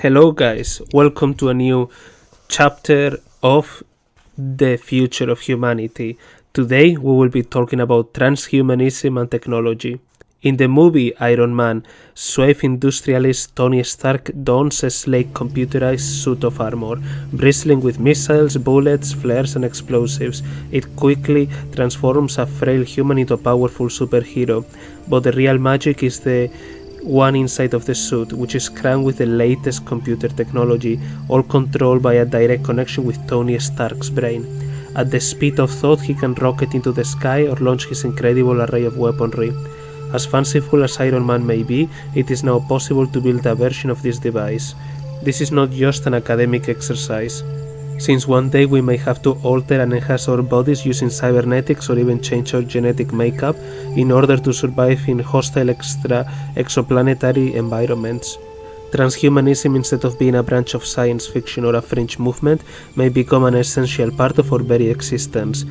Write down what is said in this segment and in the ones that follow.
Hello, guys. Welcome to a new chapter of the future of humanity. Today, we will be talking about transhumanism and technology. In the movie Iron Man, suave industrialist Tony Stark dons a sleek computerized suit of armor, bristling with missiles, bullets, flares, and explosives. It quickly transforms a frail human into a powerful superhero, but the real magic is the one inside of the suit, which is crammed with the latest computer technology, all controlled by a direct connection with Tony Stark's brain. At the speed of thought, he can rocket into the sky or launch his incredible array of weaponry. As fanciful as Iron Man may be, it is now possible to build a version of this device. This is not just an academic exercise, since one day we may have to alter and enhance our bodies using cybernetics or even change our genetic makeup in order to survive in hostile exoplanetary environments. Transhumanism, instead of being a branch of science fiction or a fringe movement, may become an essential part of our very existence.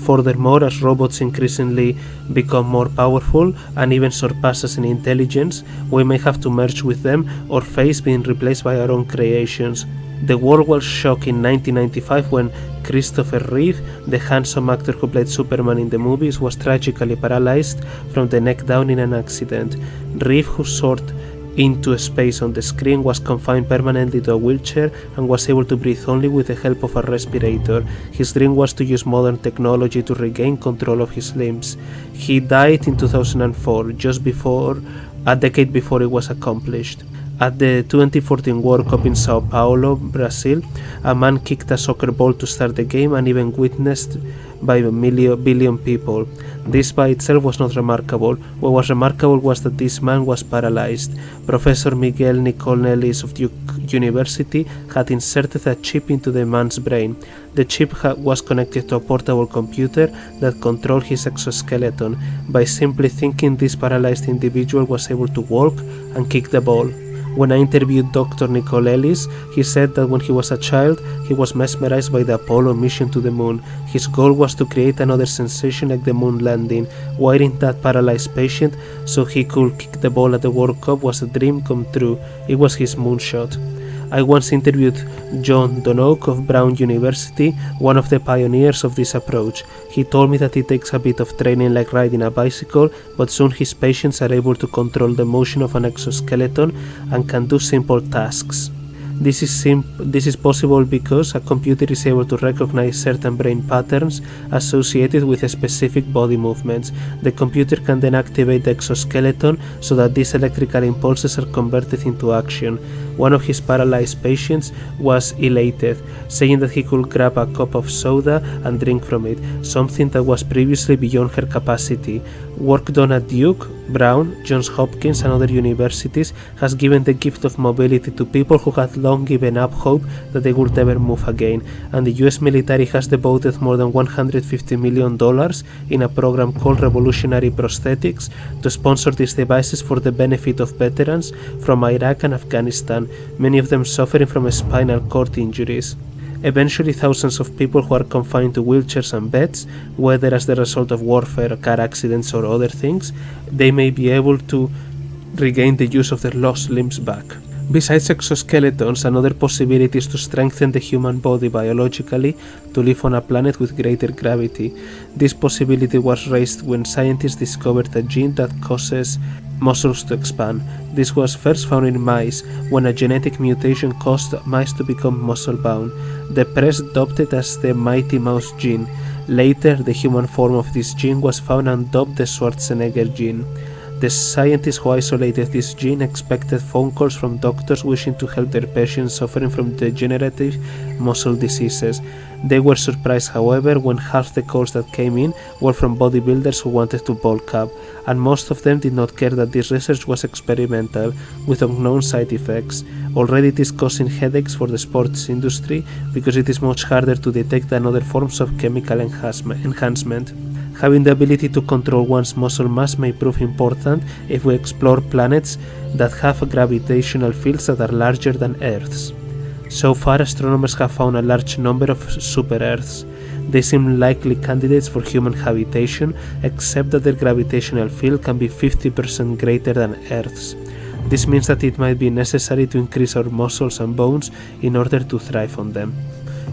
Furthermore, as robots increasingly become more powerful and even surpass us in intelligence, we may have to merge with them or face being replaced by our own creations. The world was shocked in 1995 when Christopher Reeve, the handsome actor who played Superman in the movies, was tragically paralyzed from the neck down in an accident. Reeve, who soared into space on the screen, was confined permanently to a wheelchair and was able to breathe only with the help of a respirator. His dream was to use modern technology to regain control of his limbs. He died in 2004, a decade before it was accomplished. At the 2014 World Cup in Sao Paulo, Brazil, a man kicked a soccer ball to start the game and even witnessed by a billion people. This by itself was not remarkable. What was remarkable was that this man was paralyzed. Professor Miguel Nicolelis of Duke University had inserted a chip into the man's brain. The chip was connected to a portable computer that controlled his exoskeleton. By simply thinking, this paralyzed individual was able to walk and kick the ball. When I interviewed Dr. Nicolelis, he said that when he was a child, he was mesmerized by the Apollo mission to the moon. His goal was to create another sensation like the moon landing. Wiring that paralyzed patient so he could kick the ball at the World Cup was a dream come true. It was his moonshot. I once interviewed John Donoke of Brown University, one of the pioneers of this approach. He told me that it takes a bit of training like riding a bicycle, but soon his patients are able to control the motion of an exoskeleton and can do simple tasks. This is possible because a computer is able to recognize certain brain patterns associated with specific body movements. The computer can then activate the exoskeleton so that these electrical impulses are converted into action. One of his paralyzed patients was elated, saying that he could grab a cup of soda and drink from it, something that was previously beyond her capacity. Work done at Duke, Brown, Johns Hopkins and other universities has given the gift of mobility to people who had long given up hope that they would ever move again, and the US military has devoted more than $150 million in a program called Revolutionary Prosthetics to sponsor these devices for the benefit of veterans from Iraq and Afghanistan, many of them suffering from spinal cord injuries. Eventually, thousands of people who are confined to wheelchairs and beds, whether as the result of warfare, car accidents or other things, they may be able to regain the use of their lost limbs back. Besides exoskeletons, another possibility is to strengthen the human body biologically to live on a planet with greater gravity. This possibility was raised when scientists discovered a gene that causes muscles to expand. This was first found in mice, when a genetic mutation caused mice to become muscle-bound. The press dubbed it as the Mighty Mouse gene. Later, the human form of this gene was found and dubbed the Schwarzenegger gene. The scientists who isolated this gene expected phone calls from doctors wishing to help their patients suffering from degenerative muscle diseases. They were surprised, however, when half the calls that came in were from bodybuilders who wanted to bulk up, and most of them did not care that this research was experimental, with unknown side effects. Already it is causing headaches for the sports industry because it is much harder to detect than other forms of chemical enhancement. Having the ability to control one's muscle mass may prove important if we explore planets that have gravitational fields that are larger than Earth's. So far, astronomers have found a large number of super-Earths. They seem likely candidates for human habitation, except that their gravitational field can be 50% greater than Earth's. This means that it might be necessary to increase our muscles and bones in order to thrive on them.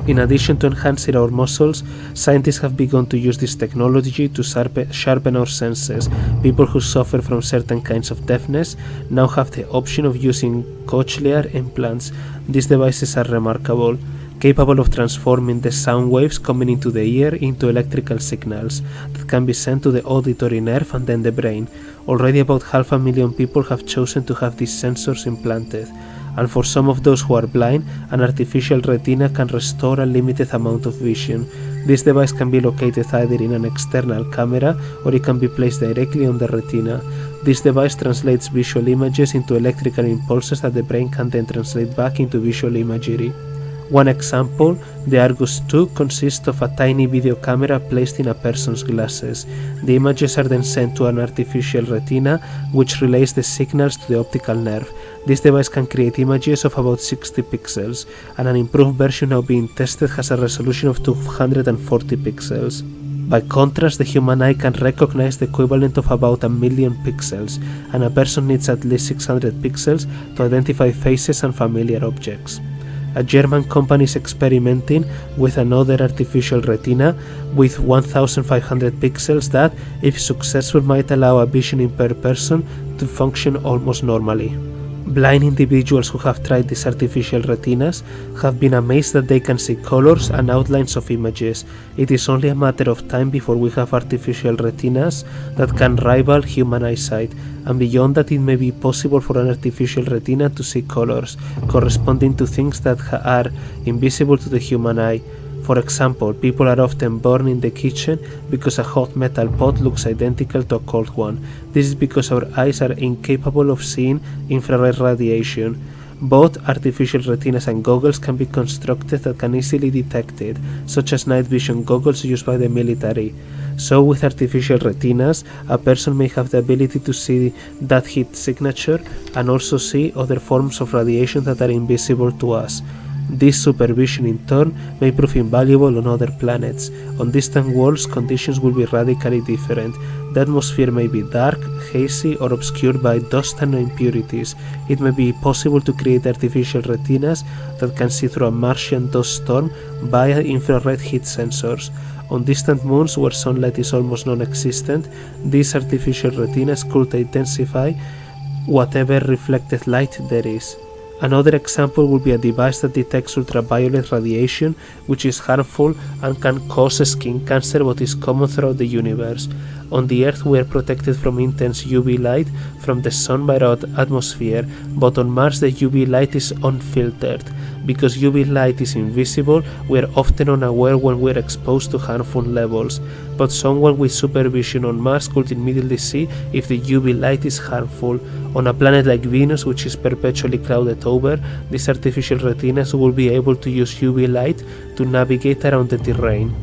In addition to enhancing our muscles, scientists have begun to use this technology to sharpen our senses. People who suffer from certain kinds of deafness now have the option of using cochlear implants. These devices are remarkable, capable of transforming the sound waves coming into the ear into electrical signals that can be sent to the auditory nerve and then the brain. Already about 500,000 people have chosen to have these sensors implanted. And for some of those who are blind, an artificial retina can restore a limited amount of vision. This device can be located either in an external camera or it can be placed directly on the retina. This device translates visual images into electrical impulses that the brain can then translate back into visual imagery. One example, the Argus 2, consists of a tiny video camera placed in a person's glasses. The images are then sent to an artificial retina, which relays the signals to the optical nerve. This device can create images of about 60 pixels, and an improved version now being tested has a resolution of 240 pixels. By contrast, the human eye can recognize the equivalent of about 1,000,000 pixels, and a person needs at least 600 pixels to identify faces and familiar objects. A German company is experimenting with another artificial retina with 1,500 pixels that, if successful, might allow a vision impaired person to function almost normally. Blind individuals who have tried these artificial retinas have been amazed that they can see colors and outlines of images. It is only a matter of time before we have artificial retinas that can rival human eyesight, and beyond that it may be possible for an artificial retina to see colors corresponding to things that are invisible to the human eye. For example, people are often burned in the kitchen because a hot metal pot looks identical to a cold one. This is because our eyes are incapable of seeing infrared radiation. Both artificial retinas and goggles can be constructed that can easily detect it, such as night vision goggles used by the military. So with artificial retinas, a person may have the ability to see that heat signature and also see other forms of radiation that are invisible to us. This supervision in turn may prove invaluable on other planets. On distant worlds, conditions will be radically different. The atmosphere may be dark, hazy, or obscured by dust and impurities. It may be possible to create artificial retinas that can see through a Martian dust storm via infrared heat sensors. On distant moons where sunlight is almost non-existent, these artificial retinas could intensify whatever reflected light there is. Another example would be a device that detects ultraviolet radiation, which is harmful and can cause skin cancer, but is common throughout the universe. On the Earth, we are protected from intense UV light from the sun by our atmosphere, but on Mars the UV light is unfiltered. Because UV light is invisible, we are often unaware when we are exposed to harmful levels, but someone with supervision on Mars could immediately see if the UV light is harmful. On a planet like Venus, which is perpetually clouded over, these artificial retinas will be able to use UV light to navigate around the terrain.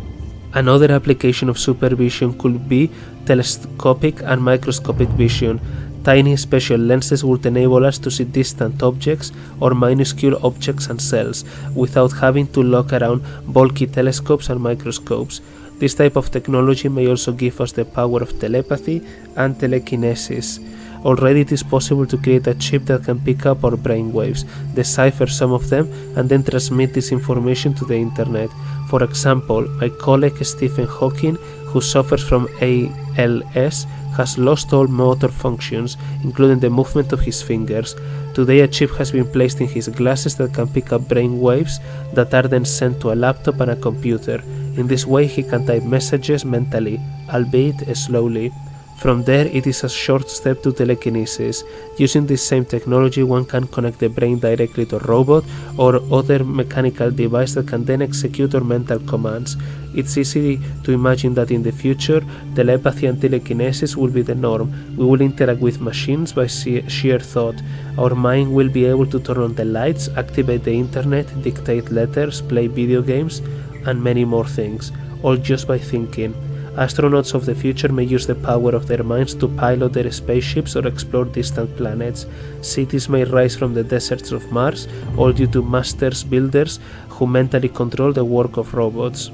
Another application of supervision could be telescopic and microscopic vision. Tiny special lenses would enable us to see distant objects or minuscule objects and cells without having to look around bulky telescopes and microscopes. This type of technology may also give us the power of telepathy and telekinesis. Already it is possible to create a chip that can pick up our brainwaves, decipher some of them, and then transmit this information to the internet. For example, my colleague Stephen Hawking, who suffers from ALS, has lost all motor functions, including the movement of his fingers. Today a chip has been placed in his glasses that can pick up brain waves that are then sent to a laptop and a computer. In this way he can type messages mentally, albeit slowly. From there, it is a short step to telekinesis. Using this same technology, one can connect the brain directly to a robot or other mechanical device that can then execute our mental commands. It's easy to imagine that in the future, telepathy and telekinesis will be the norm. We will interact with machines by sheer thought. Our mind will be able to turn on the lights, activate the internet, dictate letters, play video games, and many more things, all just by thinking. Astronauts of the future may use the power of their minds to pilot their spaceships or explore distant planets. Cities may rise from the deserts of Mars, all due to masters builders who mentally control the work of robots.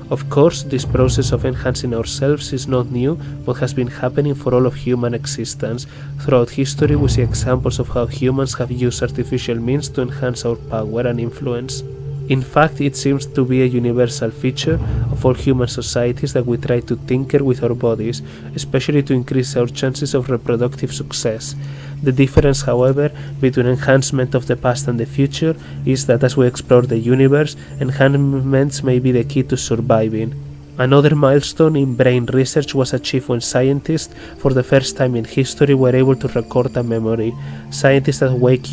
Of course, this process of enhancing ourselves is not new, but has been happening for all of human existence. Throughout history, we see examples of how humans have used artificial means to enhance our power and influence. In fact, it seems to be a universal feature of all human societies that we try to tinker with our bodies, especially to increase our chances of reproductive success. The difference, however, between enhancement of the past and the future is that as we explore the universe, enhancements may be the key to surviving. Another milestone in brain research was achieved when scientists, for the first time in history, were able to record a memory. Scientists at Wake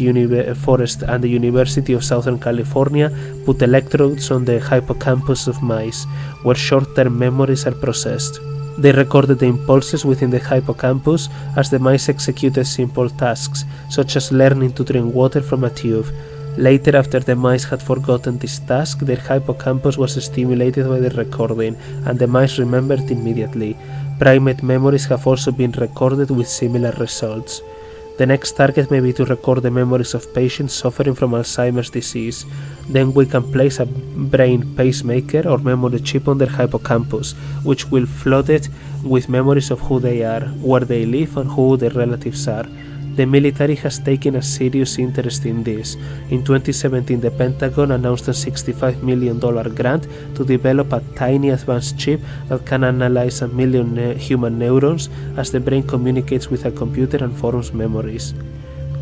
Forest and the University of Southern California put electrodes on the hippocampus of mice, where short-term memories are processed. They recorded the impulses within the hippocampus as the mice executed simple tasks, such as learning to drink water from a tube. Later, after the mice had forgotten this task, their hippocampus was stimulated by the recording, and the mice remembered immediately. Primate memories have also been recorded with similar results. The next target may be to record the memories of patients suffering from Alzheimer's disease. Then we can place a brain pacemaker or memory chip on their hippocampus, which will flood it with memories of who they are, where they live, and who their relatives are. The military has taken a serious interest in this. In 2017, the Pentagon announced a $65 million grant to develop a tiny advanced chip that can analyze 1 million human neurons as the brain communicates with a computer and forms memories.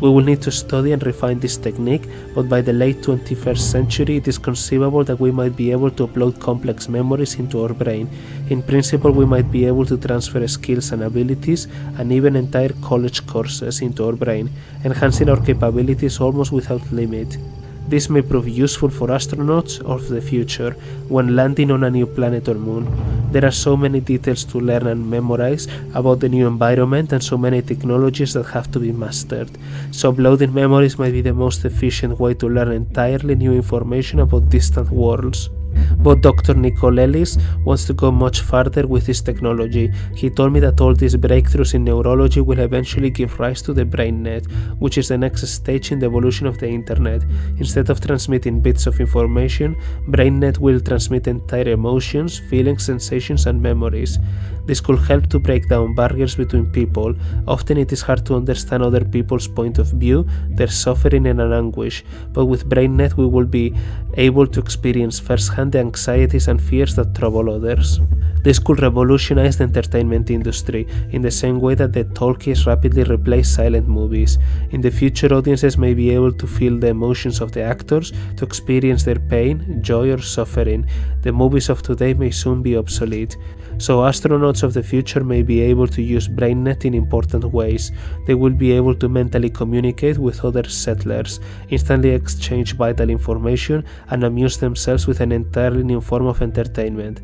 We will need to study and refine this technique, but by the late 21st century it is conceivable that we might be able to upload complex memories into our brain. In principle, we might be able to transfer skills and abilities and even entire college courses into our brain, enhancing our capabilities almost without limit. This may prove useful for astronauts of the future when landing on a new planet or moon. There are so many details to learn and memorize about the new environment and so many technologies that have to be mastered. So uploading memories might be the most efficient way to learn entirely new information about distant worlds. But Dr. Nicole Ellis wants to go much farther with this technology. He told me that all these breakthroughs in neurology will eventually give rise to the BrainNet, which is the next stage in the evolution of the internet. Instead of transmitting bits of information, BrainNet will transmit entire emotions, feelings, sensations, and memories. This could help to break down barriers between people. Often it is hard to understand other people's point of view, their suffering and anguish, but with BrainNet we will be able to experience firsthand the anxieties and fears that trouble others. This could revolutionize the entertainment industry, in the same way that the talkies rapidly replace silent movies. In the future, audiences may be able to feel the emotions of the actors, to experience their pain, joy, or suffering. The movies of today may soon be obsolete. So astronauts of the future may be able to use BrainNet in important ways. They will be able to mentally communicate with other settlers, instantly exchange vital information, and amuse themselves with an entirely new form of entertainment.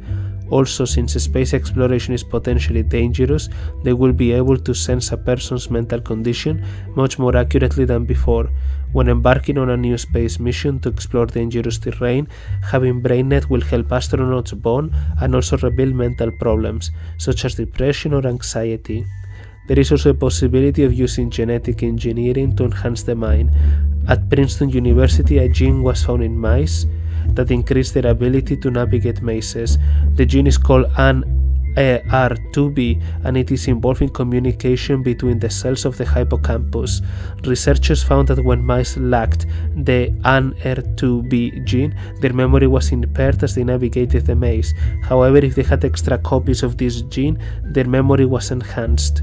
Also, since space exploration is potentially dangerous, they will be able to sense a person's mental condition much more accurately than before. When embarking on a new space mission to explore dangerous terrain, having BrainNet will help astronauts bond and also reveal mental problems, such as depression or anxiety. There is also a possibility of using genetic engineering to enhance the mind. At Princeton University, a gene was found in mice that increased their ability to navigate mazes. The gene is called NR2B, and it is involved in communication between the cells of the hippocampus. Researchers found that when mice lacked the NR2B gene, their memory was impaired as they navigated the maze. However, if they had extra copies of this gene, their memory was enhanced.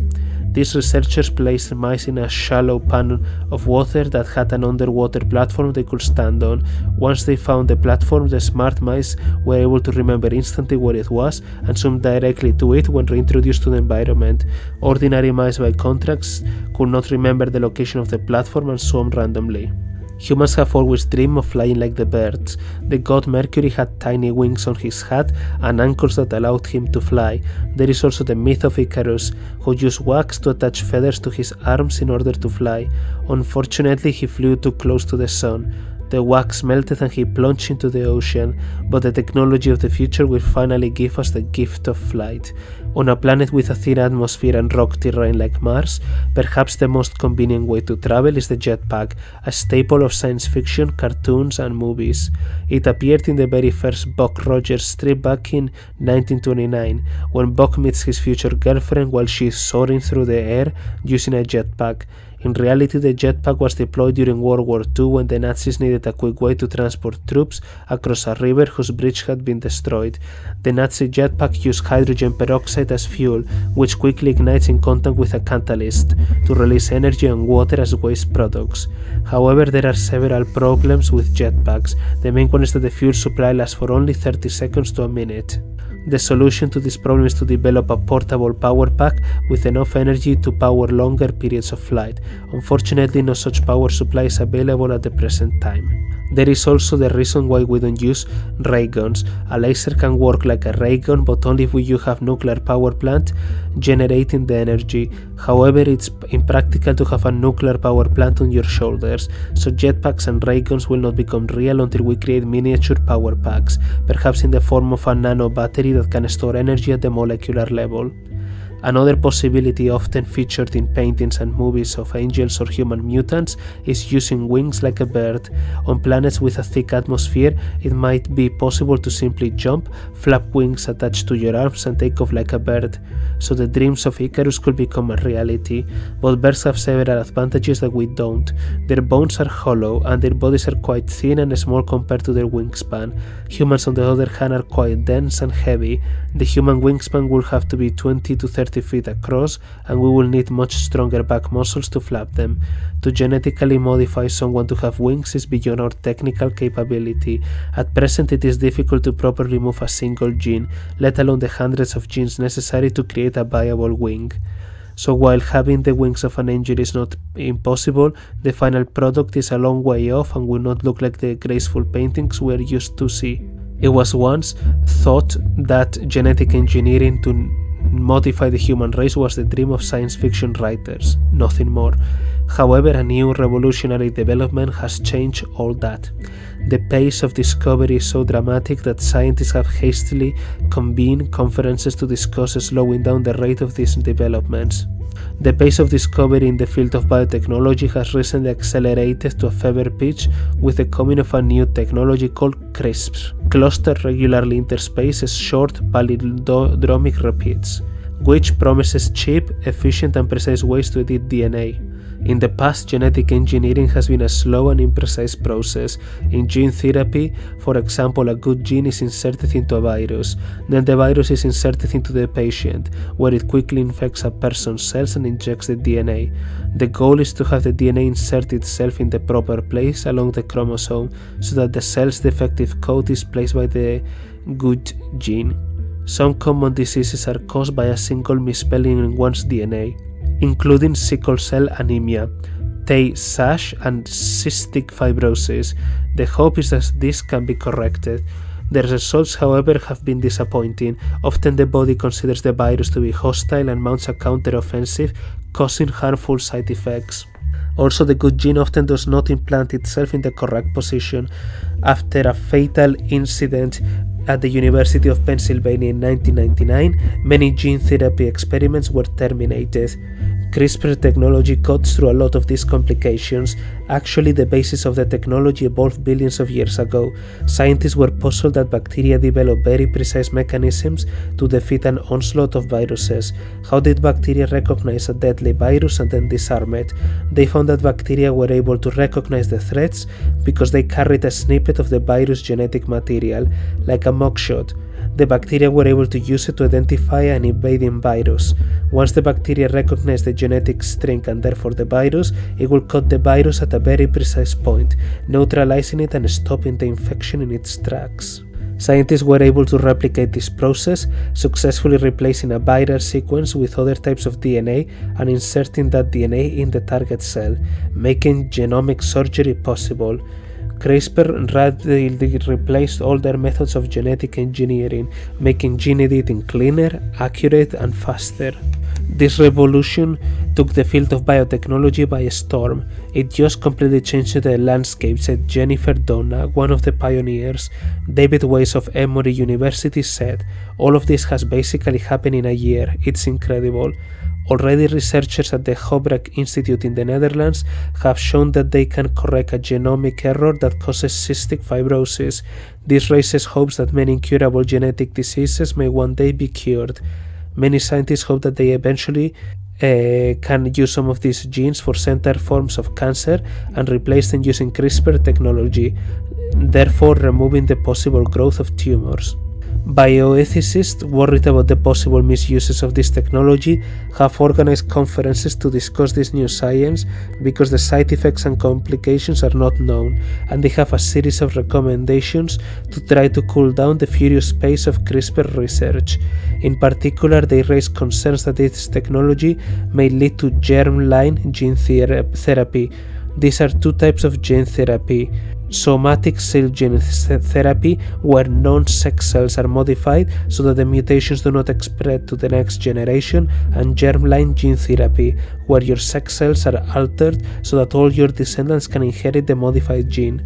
These researchers placed mice in a shallow pan of water that had an underwater platform they could stand on. Once they found the platform, the smart mice were able to remember instantly where it was and swim directly to it when reintroduced to the environment. Ordinary mice, by contrast, could not remember the location of the platform and swam randomly. Humans have always dreamed of flying like the birds. The god Mercury had tiny wings on his hat and anchors that allowed him to fly. There is also the myth of Icarus, who used wax to attach feathers to his arms in order to fly. Unfortunately, he flew too close to the sun. The wax melted and he plunged into the ocean, but the technology of the future will finally give us the gift of flight. On a planet with a thin atmosphere and rock terrain like Mars, perhaps the most convenient way to travel is the jetpack, a staple of science fiction, cartoons, and movies. It appeared in the very first Buck Rogers strip back in 1929, when Buck meets his future girlfriend while she is soaring through the air using a jetpack. In reality, the jetpack was deployed during World War II when the Nazis needed a quick way to transport troops across a river whose bridge had been destroyed. The Nazi jetpack used hydrogen peroxide as fuel, which quickly ignites in contact with a catalyst to release energy and water as waste products. However, there are several problems with jetpacks. The main one is that the fuel supply lasts for only 30 seconds to a minute. The solution to this problem is to develop a portable power pack with enough energy to power longer periods of flight. Unfortunately, no such power supply is available at the present time. There is also the reason why we don't use ray guns. A laser can work like a ray gun, but only if you have nuclear power plant generating the energy. However, it's impractical to have a nuclear power plant on your shoulders, so jetpacks and ray guns will not become real until we create miniature power packs, perhaps in the form of a nano battery that can store energy at the molecular level. Another possibility often featured in paintings and movies of angels or human mutants is using wings like a bird. On planets with a thick atmosphere, it might be possible to simply jump, flap wings attached to your arms, and take off like a bird. So the dreams of Icarus could become a reality, but birds have several advantages that we don't. Their bones are hollow, and their bodies are quite thin and small compared to their wingspan. Humans, on the other hand, are quite dense and heavy. The human wingspan will have to be 20 to 30 feet across, and we will need much stronger back muscles to flap them. To genetically modify someone to have wings is beyond our technical capability. At present, it is difficult to properly move a single gene, let alone the hundreds of genes necessary to create a viable wing. So while having the wings of an angel is not impossible, the final product is a long way off and will not look like the graceful paintings we are used to see. It was once thought that genetic engineering to modify the human race was the dream of science fiction writers, nothing more. However, a new revolutionary development has changed all that. The pace of discovery is so dramatic that scientists have hastily convened conferences to discuss slowing down the rate of these developments. The pace of discovery in the field of biotechnology has recently accelerated to a fever pitch with the coming of a new technology called CRISPR, Clustered Regularly Interspaced Short Palindromic Repeats, which promises cheap, efficient and precise ways to edit DNA. In the past, genetic engineering has been a slow and imprecise process. In gene therapy, for example, a good gene is inserted into a virus. Then the virus is inserted into the patient, where it quickly infects a person's cells and injects the DNA. The goal is to have the DNA insert itself in the proper place along the chromosome, so that the cell's defective code is placed by the good gene. Some common diseases are caused by a single misspelling in one's DNA, including sickle cell anemia, Tay-Sachs, and cystic fibrosis. The hope is that this can be corrected. The results, however, have been disappointing. Often the body considers the virus to be hostile and mounts a counter-offensive, causing harmful side effects. Also, the good gene often does not implant itself in the correct position. After a fatal incident at the University of Pennsylvania in 1999, many gene therapy experiments were terminated. CRISPR technology cuts through a lot of these complications. Actually, the basis of the technology evolved billions of years ago. Scientists were puzzled that bacteria develop very precise mechanisms to defeat an onslaught of viruses. How did bacteria recognize a deadly virus and then disarm it? They found that bacteria were able to recognize the threats because they carried a snippet of the virus genetic material, like a mugshot. The bacteria were able to use it to identify an invading virus. Once the bacteria recognize the genetic string and therefore the virus, it will cut the virus at a very precise point, neutralizing it and stopping the infection in its tracks. Scientists were able to replicate this process, successfully replacing a viral sequence with other types of DNA and inserting that DNA in the target cell, making genomic surgery possible. CRISPR radically replaced older methods of genetic engineering, making gene editing cleaner, accurate, and faster. This revolution took the field of biotechnology by storm. It just completely changed the landscape, said Jennifer Doudna, one of the pioneers. David Weiss of Emory University said, "All of this has basically happened in a year. It's incredible." Already, researchers at the Hobrak Institute in the Netherlands have shown that they can correct a genomic error that causes cystic fibrosis. This raises hopes that many incurable genetic diseases may one day be cured. Many scientists hope that they eventually can use some of these genes for certain forms of cancer and replace them using CRISPR technology, therefore removing the possible growth of tumors. Bioethicists worried about the possible misuses of this technology have organized conferences to discuss this new science because the side effects and complications are not known, and they have a series of recommendations to try to cool down the furious pace of CRISPR research. In particular, they raise concerns that this technology may lead to germline gene therapy. These are two types of gene therapy: somatic cell gene therapy, where non-sex cells are modified so that the mutations do not spread to the next generation, and germline gene therapy, where your sex cells are altered so that all your descendants can inherit the modified gene.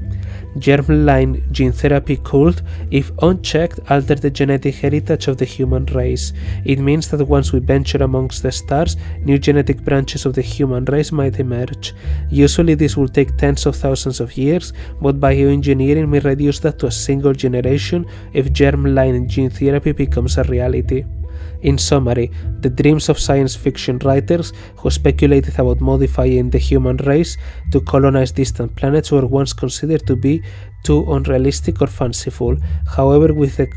Germline gene therapy could, if unchecked, alter the genetic heritage of the human race. It means that once we venture amongst the stars, new genetic branches of the human race might emerge. Usually this will take tens of thousands of years, but bioengineering may reduce that to a single generation if germline gene therapy becomes a reality. In summary, the dreams of science fiction writers who speculated about modifying the human race to colonize distant planets were once considered to be too unrealistic or fanciful. However, with the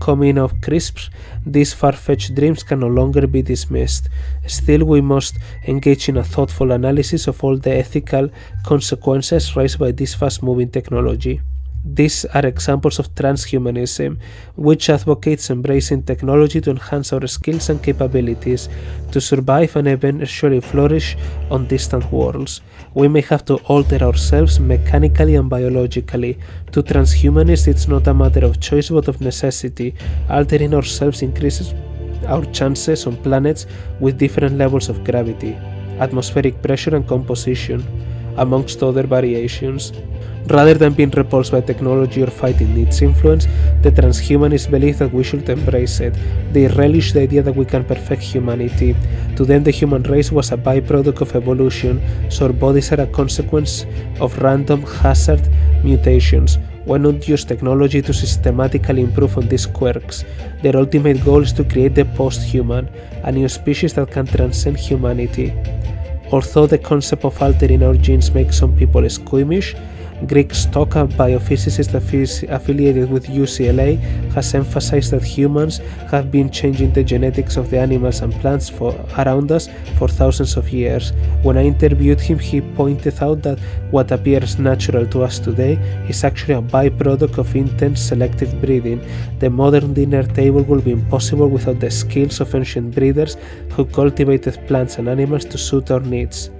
coming of CRISPR, these far-fetched dreams can no longer be dismissed. Still, we must engage in a thoughtful analysis of all the ethical consequences raised by this fast-moving technology. These are examples of transhumanism, which advocates embracing technology to enhance our skills and capabilities to survive and eventually flourish on distant worlds. We may have to alter ourselves mechanically and biologically. To transhumanists, it's not a matter of choice but of necessity. Altering ourselves increases our chances on planets with different levels of gravity, atmospheric pressure and composition, amongst other variations. Rather than being repulsed by technology or fighting its influence, the transhumanists believe that we should embrace it. They relish the idea that we can perfect humanity. To them, the human race was a byproduct of evolution, so our bodies are a consequence of random hazard mutations. Why not use technology to systematically improve on these quirks? Their ultimate goal is to create the post-human, a new species that can transcend humanity. Although the concept of altering our genes makes some people squeamish, Greg Stock, a biophysicist affiliated with UCLA, has emphasized that humans have been changing the genetics of the animals and plants around us for thousands of years. When I interviewed him, he pointed out that what appears natural to us today is actually a byproduct of intense selective breeding. The modern dinner table would be impossible without the skills of ancient breeders who cultivated plants and animals to suit our needs.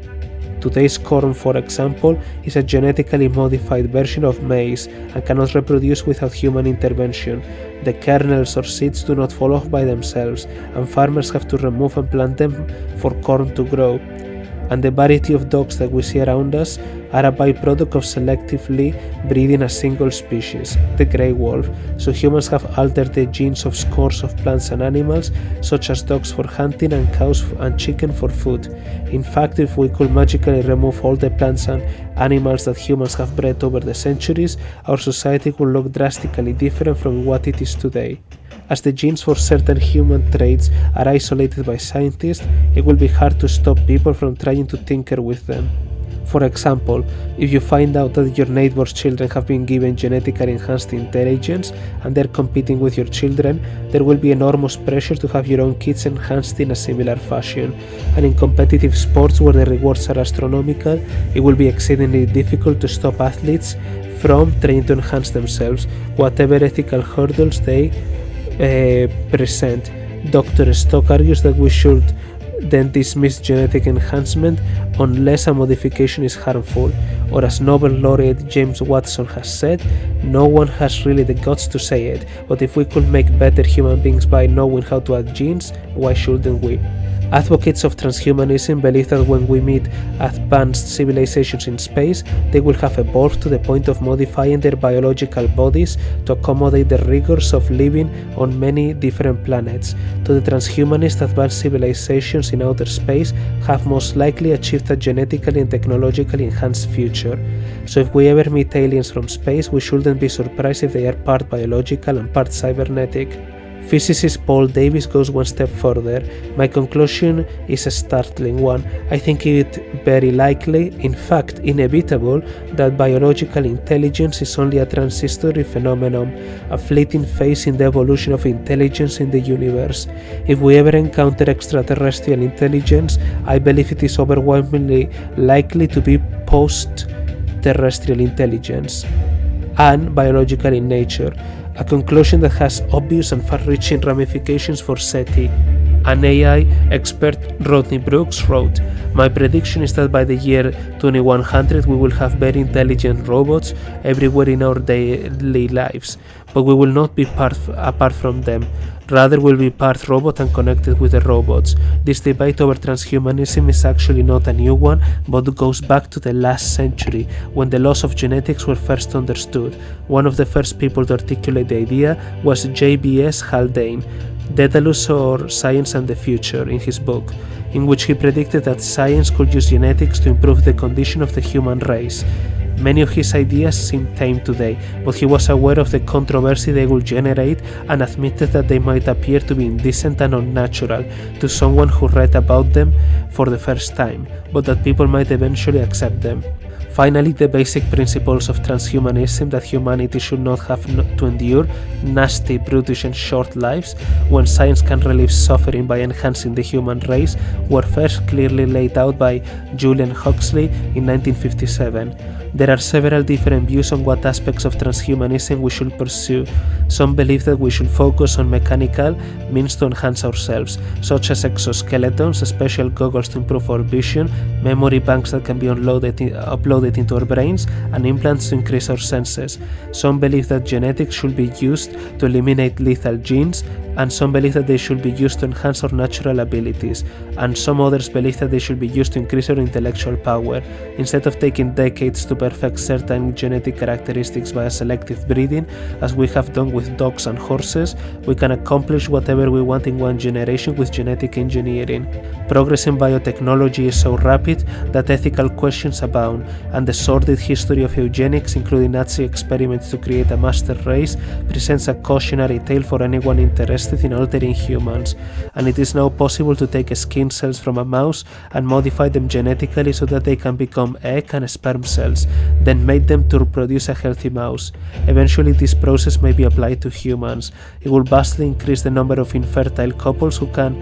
Today's corn, for example, is a genetically modified version of maize and cannot reproduce without human intervention. The kernels or seeds do not fall off by themselves, and farmers have to remove and plant them for corn to grow. And the variety of dogs that we see around us are a byproduct of selectively breeding a single species, the grey wolf. So humans have altered the genes of scores of plants and animals, such as dogs for hunting and cows and chicken for food. In fact, if we could magically remove all the plants and animals that humans have bred over the centuries, our society would look drastically different from what it is today. As the genes for certain human traits are isolated by scientists, it will be hard to stop people from trying to tinker with them. For example, if you find out that your neighbor's children have been given genetically enhanced intelligence and they're competing with your children, there will be enormous pressure to have your own kids enhanced in a similar fashion. And in competitive sports where the rewards are astronomical, it will be exceedingly difficult to stop athletes from trying to enhance themselves, whatever ethical hurdles they present. Dr. Stock argues that we should then dismiss genetic enhancement unless a modification is harmful, or as Nobel laureate James Watson has said, no one has really the guts to say it, but if we could make better human beings by knowing how to add genes, why shouldn't we? Advocates of transhumanism believe that when we meet advanced civilizations in space, they will have evolved to the point of modifying their biological bodies to accommodate the rigors of living on many different planets. To the transhumanists, advanced civilizations in outer space have most likely achieved a genetically and technologically enhanced future. So if we ever meet aliens from space, we shouldn't be surprised if they are part biological and part cybernetic. Physicist Paul Davies goes one step further. My conclusion is a startling one. I think it very likely, in fact inevitable, that biological intelligence is only a transitory phenomenon, a fleeting phase in the evolution of intelligence in the universe. If we ever encounter extraterrestrial intelligence, I believe it is overwhelmingly likely to be post-terrestrial intelligence and biological in nature, a conclusion that has obvious and far-reaching ramifications for SETI. An AI expert, Rodney Brooks, wrote, "My prediction is that by the year 2100 we will have very intelligent robots everywhere in our daily lives, but we will not be apart from them. Rather, we'll be part robot and connected with the robots." This debate over transhumanism is actually not a new one, but goes back to the last century, when the laws of genetics were first understood. One of the first people to articulate the idea was J.B.S. Haldane, Daedalus or Science and the Future, in his book, in which he predicted that science could use genetics to improve the condition of the human race. Many of his ideas seem tame today, but he was aware of the controversy they would generate and admitted that they might appear to be indecent and unnatural to someone who read about them for the first time, but that people might eventually accept them. Finally, the basic principles of transhumanism, that humanity should not have to endure nasty, brutish and short lives when science can relieve suffering by enhancing the human race, were first clearly laid out by Julian Huxley in 1957. There are several different views on what aspects of transhumanism we should pursue. Some believe that we should focus on mechanical means to enhance ourselves, such as exoskeletons, special goggles to improve our vision, memory banks that can be uploaded into our brains, and implants to increase our senses. Some believe that genetics should be used to eliminate lethal genes, and some believe that they should be used to enhance our natural abilities, and some others believe that they should be used to increase our intellectual power. Instead of taking decades to perfect certain genetic characteristics via selective breeding, as we have done with dogs and horses, we can accomplish whatever we want in one generation with genetic engineering. Progress in biotechnology is so rapid that ethical questions abound, and the sordid history of eugenics, including Nazi experiments to create a master race, presents a cautionary tale for anyone interested in altering humans. And it is now possible to take skin cells from a mouse and modify them genetically so that they can become egg and sperm cells, then mate them to produce a healthy mouse. Eventually this process may be applied to humans. It will vastly increase the number of infertile couples who can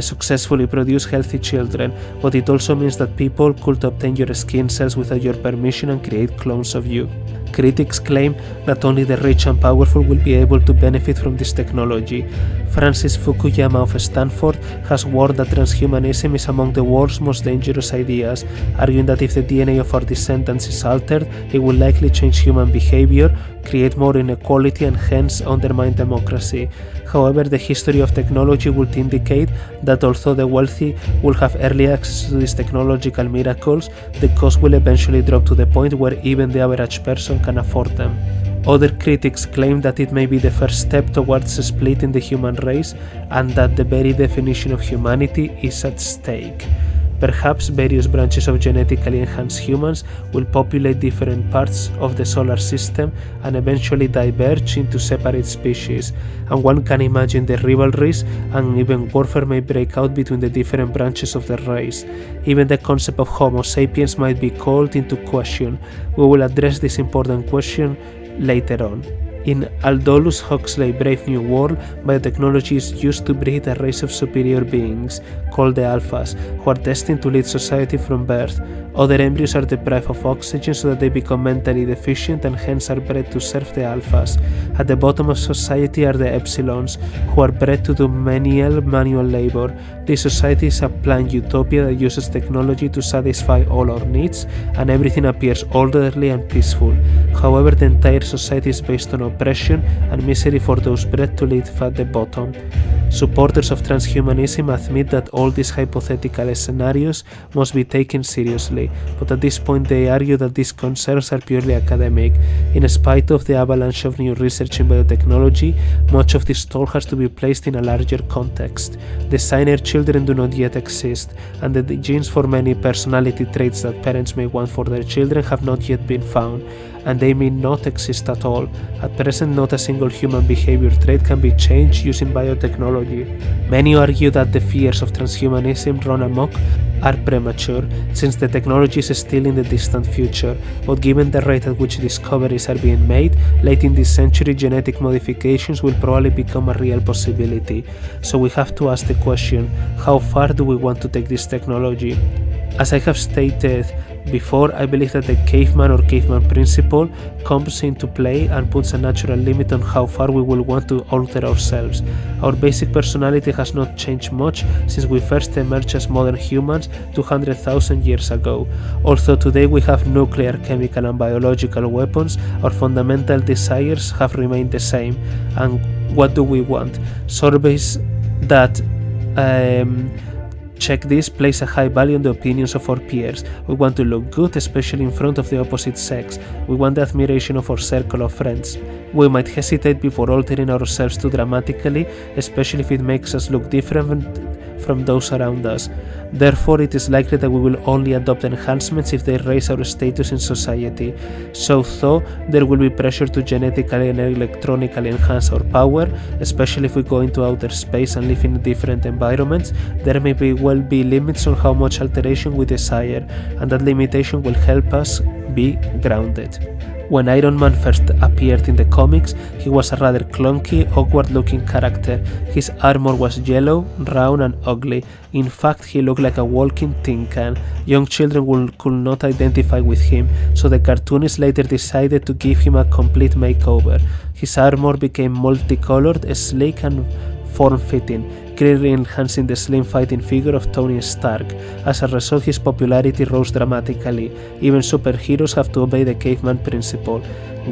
successfully produce healthy children, but it also means that people could obtain your skin cells without your permission and create clones of you. Critics claim that only the rich and powerful will be able to benefit from this technology. Francis Fukuyama of Stanford has warned that transhumanism is among the world's most dangerous ideas, arguing that if the DNA of our descendants is altered, it will likely change human behavior, create more inequality and hence undermine democracy. However, the history of technology would indicate that although the wealthy will have early access to these technological miracles, the cost will eventually drop to the point where even the average person can afford them. Other critics claim that it may be the first step towards splitting the human race and that the very definition of humanity is at stake. Perhaps various branches of genetically enhanced humans will populate different parts of the solar system and eventually diverge into separate species, and one can imagine the rivalries and even warfare may break out between the different branches of the race. Even the concept of Homo sapiens might be called into question. We will address this important question later on. In Aldous Huxley's Brave New World, biotechnology is used to breed a race of superior beings, called the Alphas, who are destined to lead society from birth. Other embryos are deprived of oxygen so that they become mentally deficient and hence are bred to serve the alphas. At the bottom of society are the epsilons, who are bred to do menial manual labor. This society is a planned utopia that uses technology to satisfy all our needs, and everything appears orderly and peaceful. However, the entire society is based on oppression and misery for those bred to live at the bottom. Supporters of transhumanism admit that all these hypothetical scenarios must be taken seriously, but at this point they argue that these concerns are purely academic. In spite of the avalanche of new research in biotechnology, much of this talk has to be placed in a larger context. Designer children do not yet exist, and the genes for many personality traits that parents may want for their children have not yet been found, and they may not exist at all. At present, not a single human behavior trait can be changed using biotechnology. Many argue that the fears of transhumanism run amok are premature, since the technology is still in the distant future, but given the rate at which discoveries are being made, late in this century genetic modifications will probably become a real possibility. So we have to ask the question, how far do we want to take this technology? As I have stated before, I believe that the caveman or caveman principle comes into play and puts a natural limit on how far we will want to alter ourselves. Our basic personality has not changed much since we first emerged as modern humans 200,000 years ago. Although today we have nuclear, chemical and biological weapons, our fundamental desires have remained the same. And what do we want? Surveys that check this place a high value on the opinions of our peers. We want to look good, especially in front of the opposite sex. We want the admiration of our circle of friends. We might hesitate before altering ourselves too dramatically, especially if it makes us look different from those around us. Therefore, it is likely that we will only adopt enhancements if they raise our status in society. So, though there will be pressure to genetically and electronically enhance our power, especially if we go into outer space and live in different environments, there may well be limits on how much alteration we desire, and that limitation will help us be grounded. When Iron Man first appeared in the comics, he was a rather clunky, awkward-looking character. His armor was yellow, round and ugly. In fact, he looked like a walking tin can. Young children could not identify with him, so the cartoonists later decided to give him a complete makeover. His armor became multicolored, sleek and form-fitting, clearly enhancing the slim fighting figure of Tony Stark. As a result, his popularity rose dramatically. Even superheroes have to obey the caveman principle.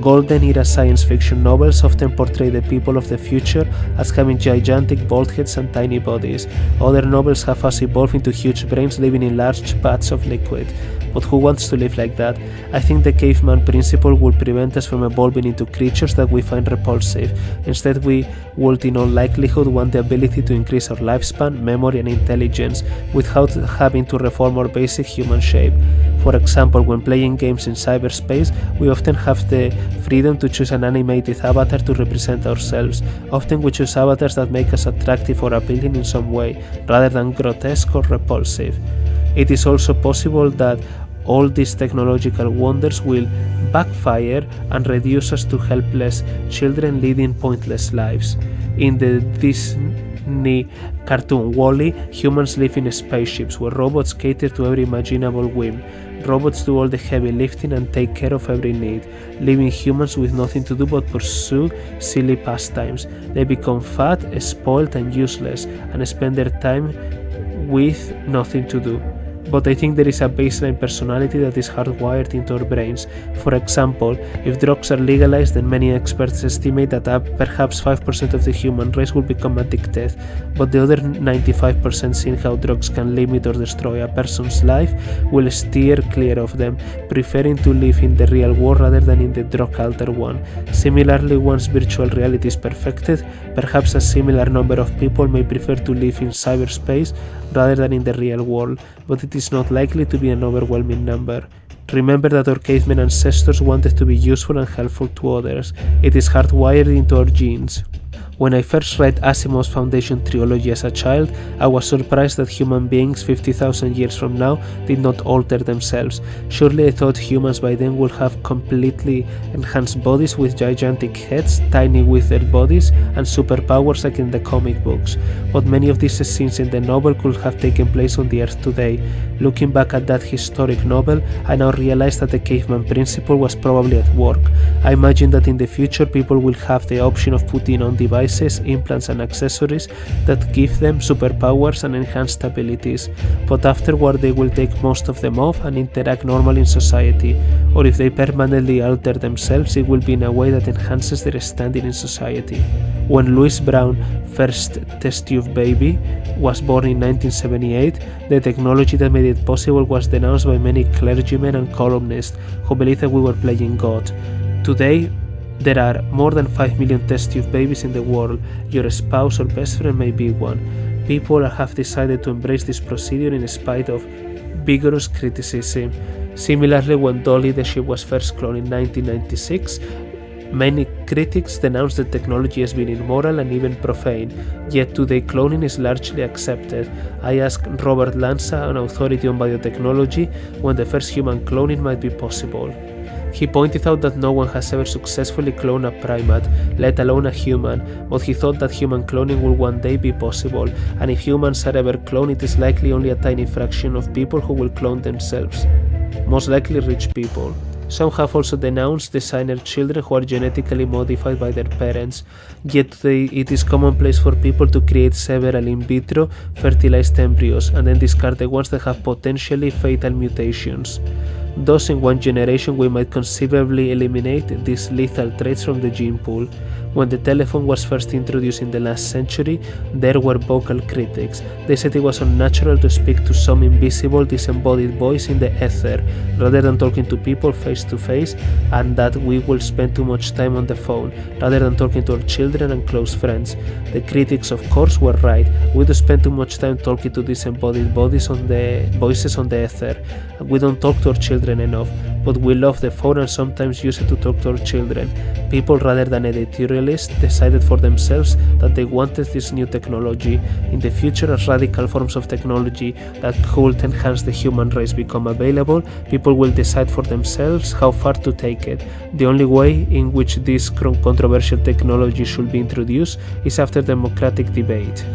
Golden era science fiction novels often portray the people of the future as having gigantic bald heads and tiny bodies. Other novels have us evolve into huge brains living in large baths of liquid. But who wants to live like that? I think the caveman principle will prevent us from evolving into creatures that we find repulsive. Instead, we would in all likelihood want the ability to increase our lifespan, memory and intelligence without having to reform our basic human shape. For example, when playing games in cyberspace, we often have the freedom to choose an animated avatar to represent ourselves. Often we choose avatars that make us attractive or appealing in some way, rather than grotesque or repulsive. It is also possible that all these technological wonders will backfire and reduce us to helpless children leading pointless lives. In the Disney cartoon WALL-E, humans live in spaceships where robots cater to every imaginable whim. Robots do all the heavy lifting and take care of every need, leaving humans with nothing to do but pursue silly pastimes. They become fat, spoiled and useless, and spend their time with nothing to do. But I think there is a baseline personality that is hardwired into our brains. For example, if drugs are legalized, then many experts estimate that perhaps 5% of the human race will become addicted, but the other 95%, seeing how drugs can limit or destroy a person's life, will steer clear of them, preferring to live in the real world rather than in the drug-altered one. Similarly, once virtual reality is perfected, perhaps a similar number of people may prefer to live in cyberspace rather than in the real world, but it is not likely to be an overwhelming number. Remember that our caveman ancestors wanted to be useful and helpful to others. It is hardwired into our genes. When I first read Asimov's Foundation trilogy as a child, I was surprised that human beings 50,000 years from now did not alter themselves. Surely I thought humans by then would have completely enhanced bodies with gigantic heads, tiny withered bodies, and superpowers like in the comic books. But many of these scenes in the novel could have taken place on the Earth today. Looking back at that historic novel, I now realize that the caveman principle was probably at work. I imagine that in the future people will have the option of putting on devices, implants and accessories that give them superpowers and enhanced abilities, but afterward they will take most of them off and interact normally in society, or if they permanently alter themselves, it will be in a way that enhances their standing in society. When Louis Brown, first test tube baby, was born in 1978, the technology that made it possible was denounced by many clergymen and columnists who believed that we were playing God. Today, there are more than 5 million test tube babies in the world. Your spouse or best friend may be one. People have decided to embrace this procedure in spite of vigorous criticism. Similarly, when Dolly the sheep was first cloned in 1996, many critics denounced the technology as being immoral and even profane, yet today cloning is largely accepted. I asked Robert Lanza, an authority on biotechnology, when the first human cloning might be possible. He pointed out that no one has ever successfully cloned a primate, let alone a human, but he thought that human cloning will one day be possible, and if humans are ever cloned, it is likely only a tiny fraction of people who will clone themselves, most likely rich people. Some have also denounced designer children who are genetically modified by their parents, yet today it is commonplace for people to create several in vitro fertilized embryos and then discard the ones that have potentially fatal mutations. Thus, in one generation we might conceivably eliminate these lethal traits from the gene pool. When the telephone was first introduced in the last century, there were vocal critics. They said it was unnatural to speak to some invisible, disembodied voice in the ether, rather than talking to people face to face, and that we will spend too much time on the phone, rather than talking to our children and close friends. The critics, of course, were right. We do spend too much time talking to disembodied voices on the ether. We don't talk to our children enough, but we love the phone and sometimes use it to talk to our children. People, rather than editorialists, decided for themselves that they wanted this new technology. In the future, as radical forms of technology that could enhance the human race become available, people will decide for themselves how far to take it. The only way in which this controversial technology should be introduced is after democratic debate.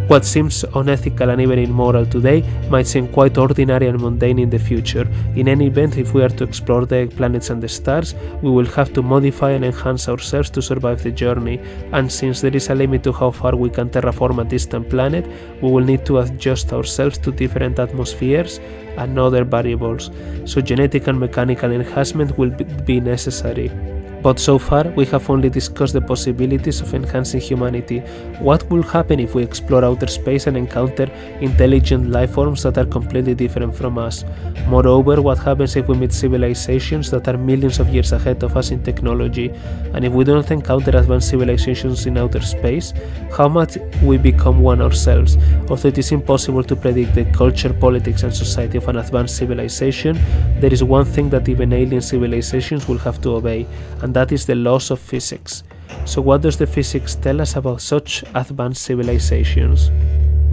What seems unethical and even immoral today might seem quite ordinary and mundane in the future. In any event, if we are to explore the planets and the stars, we will have to modify and enhance ourselves to survive the journey, and since there is a limit to how far we can terraform a distant planet, we will need to adjust ourselves to different atmospheres and other variables, so genetic and mechanical enhancement will be necessary. But so far, we have only discussed the possibilities of enhancing humanity. What will happen if we explore outer space and encounter intelligent life forms that are completely different from us? Moreover, what happens if we meet civilizations that are millions of years ahead of us in technology? And if we do not encounter advanced civilizations in outer space, how might we become one ourselves? Although it is impossible to predict the culture, politics and society of an advanced civilization, there is one thing that even alien civilizations will have to obey, and that is the laws of physics. So what does the physics tell us about such advanced civilizations?